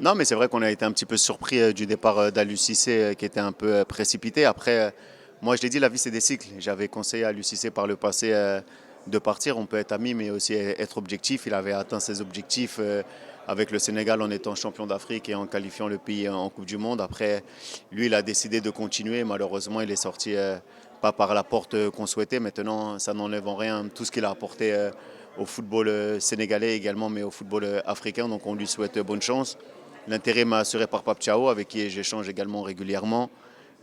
Non, mais c'est vrai qu'on a été un petit peu surpris du départ d'Aliou Cissé qui était un peu précipité. Après, moi je l'ai dit, la vie c'est des cycles. J'avais conseillé à Aliou Cissé par le passé de partir. On peut être amis, mais aussi être objectif. Il avait atteint ses objectifs avec le Sénégal en étant champion d'Afrique et en qualifiant le pays en Coupe du Monde. Après, lui, il a décidé de continuer. Malheureusement, il est sorti pas par la porte qu'on souhaitait. Maintenant, ça n'enlève en rien tout ce qu'il a apporté au football sénégalais également, mais au football africain. Donc on lui souhaite bonne chance. L'intérêt m'a assuré par Pape Thiaw, avec qui j'échange également régulièrement.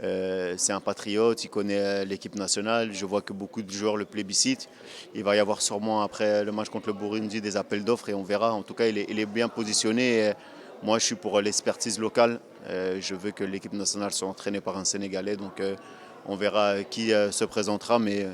C'est un patriote, il connaît l'équipe nationale. Je vois que beaucoup de joueurs le plébiscitent. Il va y avoir sûrement, après le match contre le Burundi, des appels d'offres et on verra. En tout cas, il est bien positionné. Et moi, je suis pour l'expertise locale. Je veux que l'équipe nationale soit entraînée par un Sénégalais. Donc, on verra qui se présentera. Mais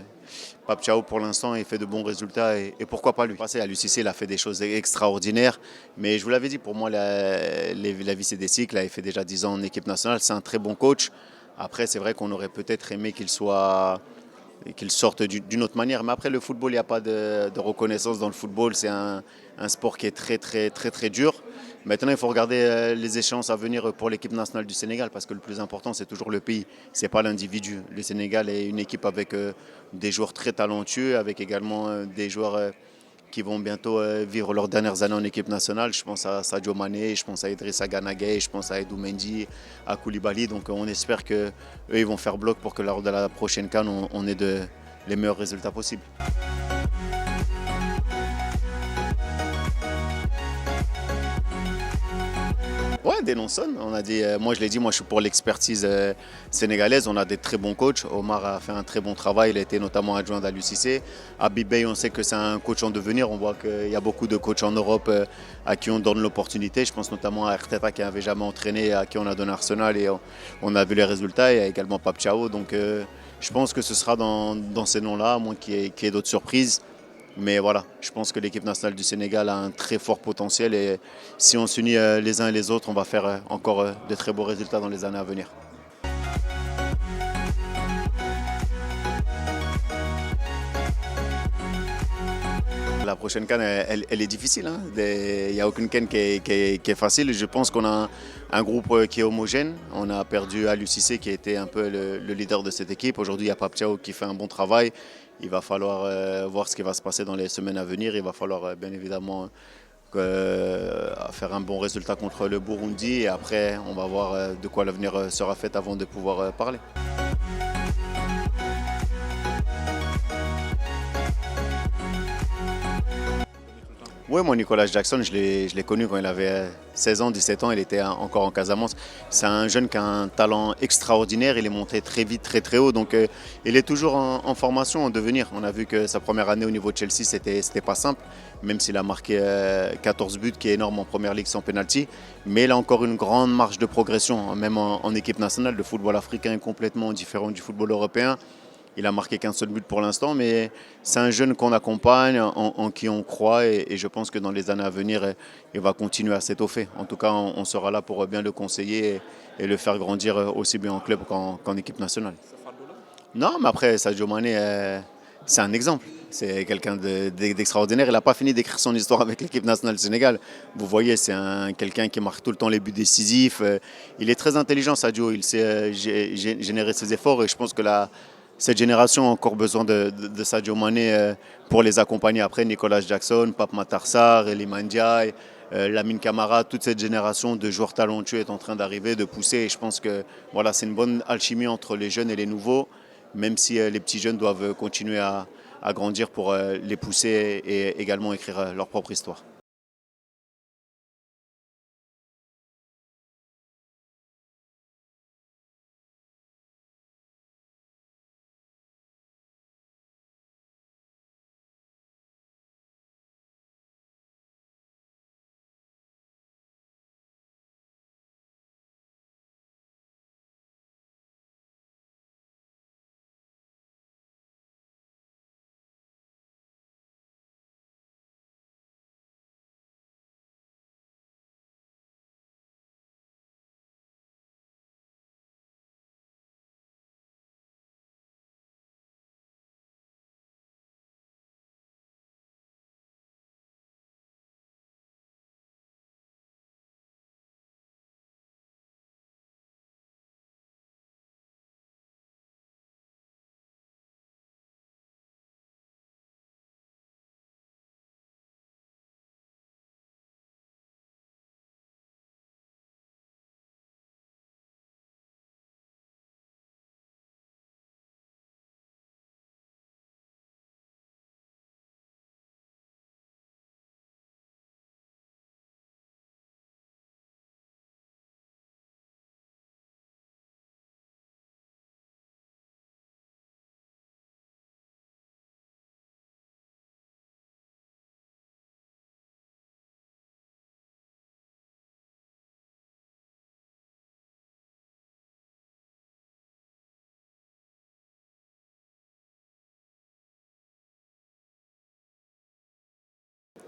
Pape Thiaw, pour l'instant, il fait de bons résultats et pourquoi pas lui. Passé à l'UCC, il a fait des choses extraordinaires. Mais je vous l'avais dit, pour moi, la vie, c'est des cycles. Il fait déjà 10 ans en équipe nationale. C'est un très bon coach. Après, c'est vrai qu'on aurait peut-être aimé qu'il sorte d'une autre manière. Mais après, le football, il n'y a pas de reconnaissance dans le football. C'est un sport qui est très, très, très, très dur. Maintenant, il faut regarder les échéances à venir pour l'équipe nationale du Sénégal parce que le plus important, c'est toujours le pays. Ce n'est pas l'individu. Le Sénégal est une équipe avec des joueurs très talentueux, avec également des joueurs qui vont bientôt vivre leurs dernières années en équipe nationale. Je pense à Sadio Mané, je pense à Idrissa Gana Gueye, je pense à Edou Mendy, à Koulibaly. Donc on espère qu'eux, ils vont faire bloc pour que lors de la prochaine CAN, on ait les meilleurs résultats possibles. Ouais, Denonson, on a dit, moi je l'ai dit, moi je suis pour l'expertise sénégalaise. On a des très bons coachs. Omar a fait un très bon travail. Il a été notamment adjoint d'Aliou Cissé. Habib Bey, on sait que c'est un coach en devenir. On voit qu'il y a beaucoup de coachs en Europe à qui on donne l'opportunité. Je pense notamment à Arteta qui n'avait jamais entraîné, à qui on a donné Arsenal et on a vu les résultats. Il y a également Pape Thiaw. Donc je pense que ce sera dans ces noms-là, à moins qu'il y ait d'autres surprises. Mais voilà, je pense que l'équipe nationale du Sénégal a un très fort potentiel et si on s'unit les uns et les autres, on va faire encore de très beaux résultats dans les années à venir. La prochaine CAN, elle est difficile, hein. Il n'y a aucune CAN qui est facile. Je pense qu'on a un groupe qui est homogène. On a perdu Aliou Cissé qui était un peu le leader de cette équipe. Aujourd'hui, il y a Pape Thiaw qui fait un bon travail. Il va falloir voir ce qui va se passer dans les semaines à venir. Il va falloir bien évidemment faire un bon résultat contre le Burundi. Et après, on va voir de quoi l'avenir sera fait avant de pouvoir parler. Oui, moi, Nicolas Jackson, je l'ai connu quand il avait 16 ans, 17 ans. Il était encore en Casamance. C'est un jeune qui a un talent extraordinaire. Il est monté très vite, très très haut. Donc, il est toujours en formation, en devenir. On a vu que sa première année au niveau de Chelsea, c'était pas simple. Même s'il a marqué 14 buts, qui est énorme en première ligue sans penalty. Mais il a encore une grande marge de progression, hein, même en équipe nationale. Le football africain est complètement différent du football européen. Il a marqué qu'un seul but pour l'instant, mais c'est un jeune qu'on accompagne, en qui on croit, et je pense que dans les années à venir, il va continuer à s'étoffer. En tout cas, on sera là pour bien le conseiller et le faire grandir aussi bien en club qu'en équipe nationale. Non, mais après, Sadio Mané, c'est un exemple. C'est quelqu'un d'extraordinaire. Il n'a pas fini d'écrire son histoire avec l'équipe nationale du Sénégal. Vous voyez, c'est quelqu'un qui marque tout le temps les buts décisifs. Il est très intelligent, Sadio. Il sait générer ses efforts et je pense que cette génération a encore besoin de Sadio Mané pour les accompagner. Après, Nicolas Jackson, Pape Matar Sarr, Iliman Ndiaye, Lamine Camara, toute cette génération de joueurs talentueux est en train d'arriver, de pousser. Et je pense que voilà, c'est une bonne alchimie entre les jeunes et les nouveaux, même si les petits jeunes doivent continuer à grandir pour les pousser et également écrire leur propre histoire.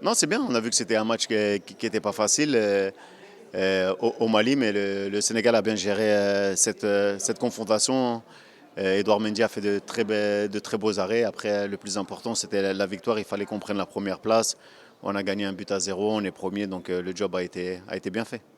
Non, c'est bien. On a vu que c'était un match qui était pas facile au Mali, mais le Sénégal a bien géré cette confrontation. Edouard Mendy a fait de très beaux arrêts. Après, le plus important, c'était la victoire. Il fallait qu'on prenne la première place. On a gagné 1-0, on est premier, donc le job a été bien fait.